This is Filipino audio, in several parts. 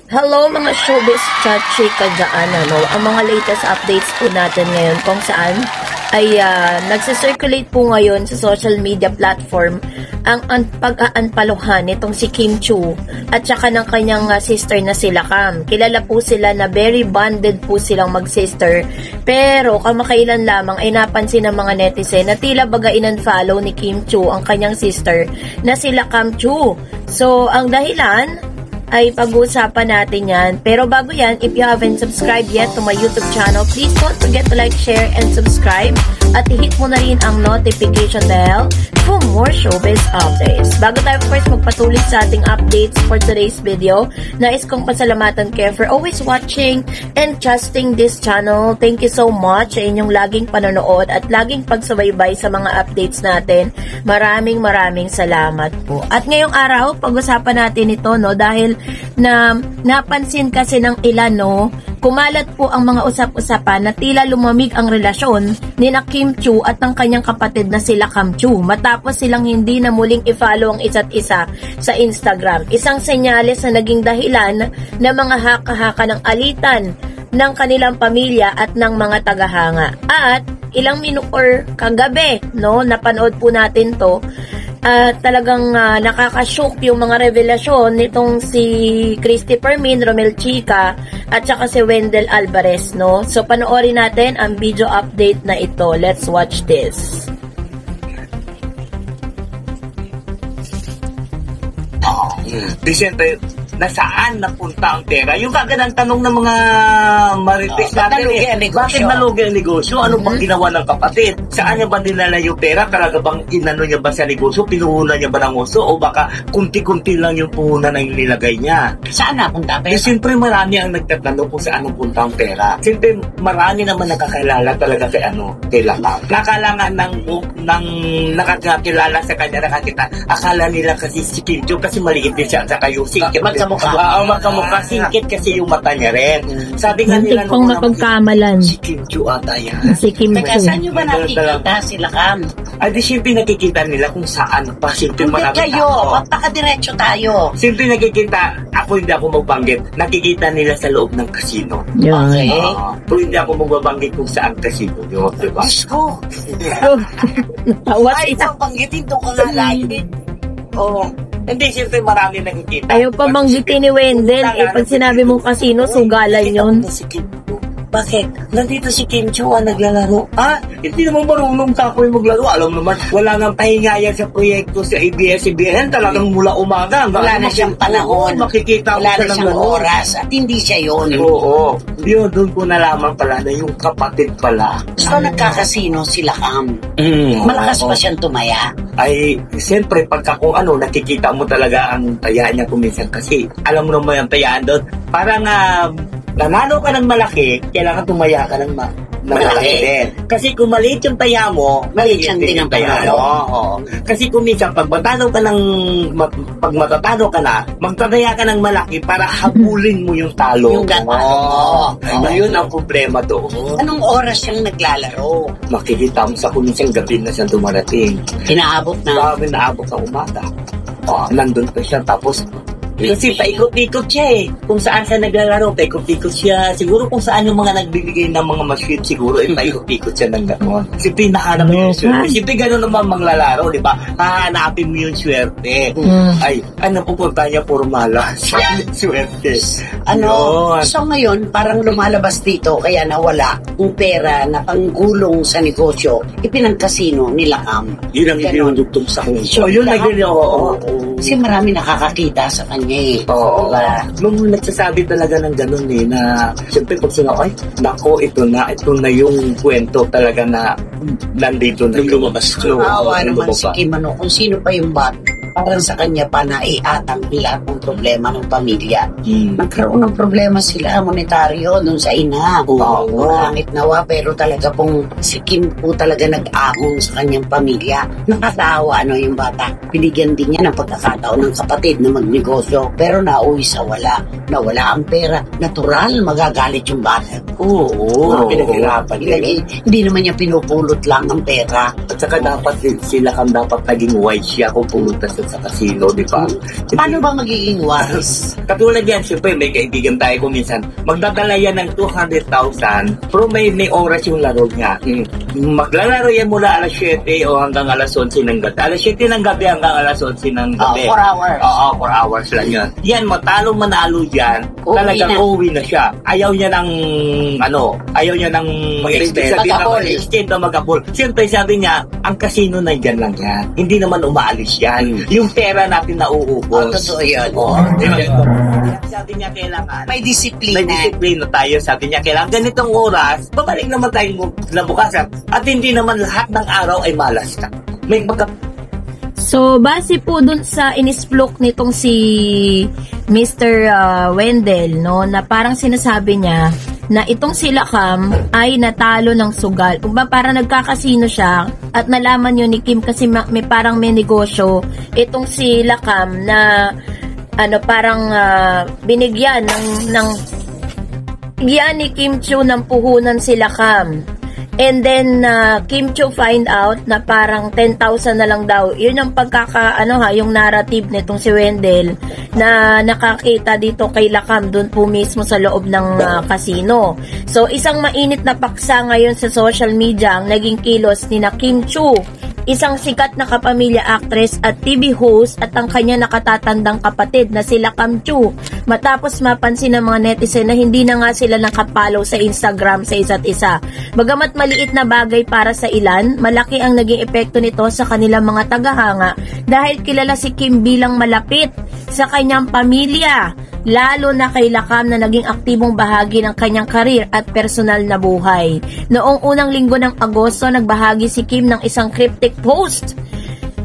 Hello mga showbiz chat chika dyan, ang mga latest updates po natin ngayon kung saan ay nagsisirculate po ngayon sa social media platform ang pag-aanpaluhan nitong si Kim Chiu at saka ng kanyang sister na sila Cam. Kilala po sila na very bonded po silang mag-sister, pero kamakailan lamang ay napansin ng mga netizen na tila baga in-unfollow ni Kim Chiu ang kanyang sister na sila Cam Chiu. So ang dahilan ay pag-uusapan natin yan. Pero bago yan, if you haven't subscribed yet to my YouTube channel, please don't forget to like, share, and subscribe. At i-hit mo na rin ang notification bell for more showbiz updates. Bago tayo first magpatuloy sa ating updates for today's video, nais kong pasalamatan kayo for always watching and trusting this channel. Thank you so much sa inyong laging panonood at laging pagsubaybay sa mga updates natin. Maraming salamat po. At ngayong araw, pag-usapan natin ito, dahil na napansin kasi ng ilan, kumalat po ang mga usap-usapan na tila lumamig ang relasyon ni na Kim Chiu at ng kanyang kapatid na sila Cam Chiu matapos silang hindi na muling i-follow ang isa't isa sa Instagram. Isang senyales na naging dahilan ng mga haka-haka ng alitan ng kanilang pamilya at ng mga tagahanga. At ilang minuto or kagabi, napanood po natin to. Talagang nakakashock yung mga revelasyon nitong si Christy Fermin, Romel Chica at saka si Wendell Alvarez, So panoorin natin ang video update na ito. Let's watch this. Siyempre, nasaan napunta ang pera? Yung kagandang tanong ng mga marites natin, bakit nalugi ang negosyo? Ano bang ginawa ng kapatid? Saan niya ba dinala yung pera? Talaga bang inano niya ba sa negosyo? Pinuhunan niya ba ng uso? O baka kunti-kunti lang yung puhunan na yung nilagay niya? Saan napunta ang pera? Siyempre, marami ang nagtatanong kung saan napunta ang pera. Siyempre, marami naman nakakilala talaga kay Lakam. Nakalangan ng nakakilala sa kanya, nakakita. Akala nila kasi si Kim Chiu kasi maliit din siya sa kayo. Magkamukha. Singkit kasi yung mata niya rin. Sabi nga nila nung mapagkamalan. Si Kim Chiu ata yan. Si Kim Chiu. Teka, saan nyo ba nakikita sila Cam? Ay, di siyempre nakikita nila kung saan pa. Siyempre Hindi kayo, magpakadiretso tayo. Siyempre nakikita, hindi ako magbanggit. Nakikita nila sa loob ng casino. Okay. Pero hindi ako magbabanggit kung saan casino yun, diba? Diyos ko. Ay, itang banggitin to ka nga lain. Hindi, siyempre marami nakikita. Ayaw pa banggitin ni Wendell. Pag sinabi mong casino, sugalan yun. Bakit? Nandito si Kim Chiu naglalaro. Hindi naman marunong takoy maglaro. Alam naman, wala nang pahingayan sa proyekto sa ABS-CBN. Talagang mula umaga. Wala na siyang panahon. Makikita wala na siyang oras. At hindi siya yun. Oo. Doon ko nalaman pala na yung kapatid pala. So, nagkakasino sila Cam. Malakas pa siyang tumaya. Ay, siyempre, pagka kung nakikita mo talaga ang tayaan niya kuminsan. Kasi, alam mo naman yung tayaan doon. Parang, nanalo ka ng malaki, kailangan tumaya ka ng malaki din. Kasi kung maliit yung taya mo, maliit din ang taya mo. Kasi kung minsan, pag matatalo ka na, magtataya ka ng malaki para habulin mo yung talo. Yung ganun. Ayun ang problema doon. Anong oras siyang naglalaro? Makikita mo sa kunisang gabi na siyang dumarating. Inaabot na? Inaabot na umaga. Nandun pa siya, tapos kasi paikot-ikot siya Kung saan siya naglalaro, paikot-ikot siya. Siguro kung saan yung mga nagbibigay ng mga masweet, siguro paikot-ikot siya ng gano'n. Siyempre, nahanap mo yung swerte. Siyempre, gano'n naman manglalaro, di ba? Hahanapin mo yung swerte. Ay, pupunta niya, puro malas. Swerte. So ngayon, parang lumalabas dito, kaya nawala yung pera na panggulong sa negosyo, ipinangkasino nila Cam. Yun ang ipinundugtong sa kanya. So, yun kasi marami nakakakita sa kanya. Oo. Nung nagsasabi talaga ng gano'n na siyempre pag sinabi, ito na yung kwento talaga na nandito na lumabas. Awa naman si Kim, kung sino pa yung parang sa kanya pa na iatang lahat ng problema ng pamilya. Nagkaroon ng problema sila monetaryo dun sa ina. Langit nawa, pero talaga pong si Kim po talaga nag-ahon sa kanyang pamilya. Nakatawa yung bata. Binigyan din niya ng pagkakataon ng kapatid na magnegosyo, pero nauwi sa wala. Nawala ang pera. Natural, magagalit yung bata. Pinaghirapan. Hindi naman niya pinupulot lang ang pera. At saka dapat sila dapat naging wise siya kung pumunta sa casino, di ba? Paano ba magiging Timing wise. Katulad yan, siyempre may kaibigan tayo kung minsan, magdadala yan ng 200,000 pero may oras yung laro niya. Maglalaro yan mula alas 7 o hanggang alas 11 ng gabi. Alas 7 ng gabi hanggang alas 11 ng gabi. 4 hours. Oo, 4 hours lang yan. Yan, matalo manalo dyan, talagang uwi na siya. Ayaw niya ng, ayaw niya ng mag-extend o mag-apol. Siyempre sabi niya, ang casino na dyan lang yan. Hindi naman umaalis yan. Yung pera natin na uubos. Totoo yan. Sabi niya kailangan May disiplina. may disiplina tayo. Sabi niya kailangan ganitong oras, babalik naman tayo kinabukasan. At hindi naman lahat ng araw ay malas ka. May So, base po dun sa inisplok nitong si Mr. Wendell, no, na parang sinasabi niya na itong si Lakam ay natalo ng sugal. Kung ba parang nagkakasino siya at nalaman yun ni Kim kasi may parang may negosyo itong si Lakam na parang binigyan ng ni Kim Chiu ng puhunan si Lakam. And then, Kim Chiu find out na parang 10,000 na lang daw. Yun ang yung narrative nitong si Wendell na nakakita dito kay Lakam doon po mismo sa loob ng casino. So, isang mainit na paksa ngayon sa social media ang naging kilos ni na Kim Chiu, isang sikat na kapamilya actress at TV host at ang kanya nakatatandang kapatid na sila Kam Chiu, matapos mapansin ng mga netizen na hindi na nga sila nakapollow sa Instagram sa isa't isa. Bagamat maliit na bagay para sa ilan, malaki ang naging epekto nito sa kanilang mga tagahanga dahil kilala si Kim bilang malapit sa kanyang pamilya, lalo na kay Lakam na naging aktibong bahagi ng kanyang karir at personal na buhay. Noong unang linggo ng Agosto, nagbahagi si Kim ng isang cryptic post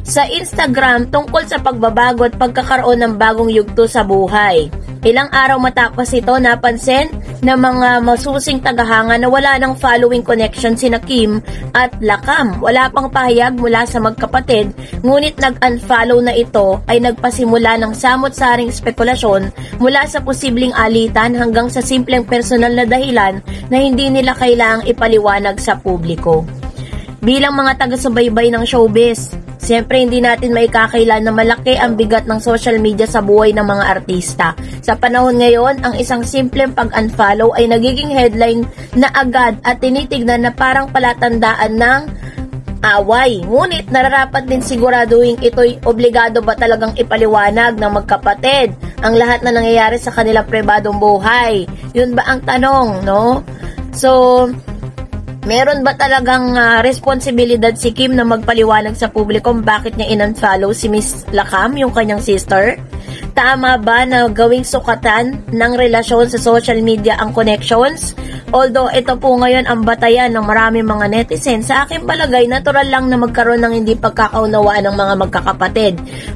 sa Instagram tungkol sa pagbabago at pagkakaroon ng bagong yugto sa buhay. Ilang araw matapos ito, napansin ng mga masusing tagahanga na wala ng following connection sina Kim at Lakam. Wala pang pahayag mula sa magkapatid, ngunit nag-unfollow na ito ay nagpasimula ng samot-saring spekulasyon mula sa posibleng alitan hanggang sa simpleng personal na dahilan na hindi nila kailangang ipaliwanag sa publiko. Bilang mga taga-subaybay ng showbiz, siyempre hindi natin maikakailan na malaki ang bigat ng social media sa buhay ng mga artista. Sa panahon ngayon, ang isang simpleng pag-unfollow ay nagiging headline na agad at tinitignan na parang palatandaan ng away. Ngunit nararapat din siguraduhin ito'y obligado ba talagang ipaliwanag ng magkapatid ang lahat na nangyayari sa kanilang pribadong buhay. Yun ba ang tanong, no? So, meron ba talagang responsibilidad si Kim na magpaliwanag sa publiko bakit niya in-unfollow si Miss Lakam, yung kanyang sister? Tama ba na gawing sukatan ng relasyon sa social media ang connections? Although ito po ngayon ang batayan ng maraming mga netizen, sa aking palagay, natural lang na magkaroon ng hindi pagkakaunawaan ng mga magkakapatid.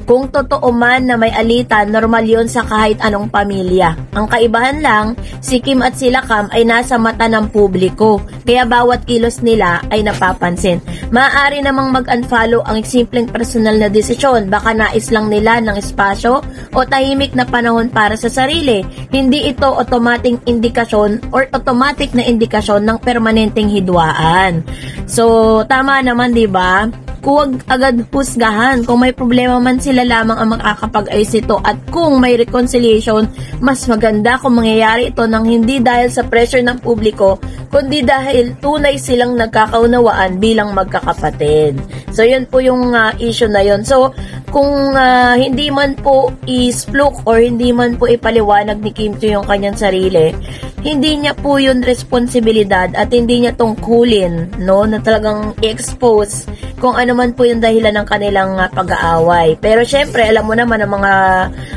Kung totoo man na may alitan, normal yon sa kahit anong pamilya. Ang kaibahan lang, si Kim at si Lakam ay nasa mata ng publiko, kaya bawat kilos nila ay napapansin. Maaari namang mag-unfollow ang simpleng personal na desisyon, baka nais lang nila ng espasyo o tahimik na panahon para sa sarili. Hindi ito automatic na indikasyon ng permanenteng hidwaan. So, tama naman, 'di ba? Huwag agad husgahan. Kung may problema man, sila lamang ang makakapag-ayos ito, at kung may reconciliation, mas maganda kung mangyayari ito nang hindi dahil sa pressure ng publiko, kundi dahil tunay silang nagkakaunawaan bilang magkakapatid. So, yun po yung issue na yun. So, kung hindi man po i-splook or hindi man po ipaliwanag ni Kim Chiu yung kanyang sarili, hindi niya po yun responsibilidad at hindi niya tungkulin, no, na talagang i-expose kung ano man po yung dahilan ng kanilang pag-aaway. Pero syempre, alam mo naman ang mga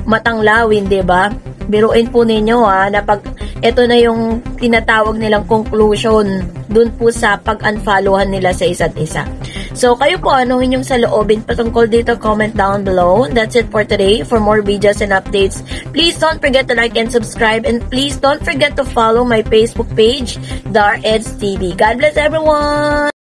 matanglawin, 'di ba? Biruin po ninyo na pag ito na yung tinatawag nilang conclusion dun po sa pag-unfollowan nila sa isa't isa. So, kayo po, ano inyong saloobin patungkol dito? Comment down below. That's it for today. For more videos and updates, please don't forget to like and subscribe, and please don't forget to follow my Facebook page, Dar Eds TV. God bless everyone!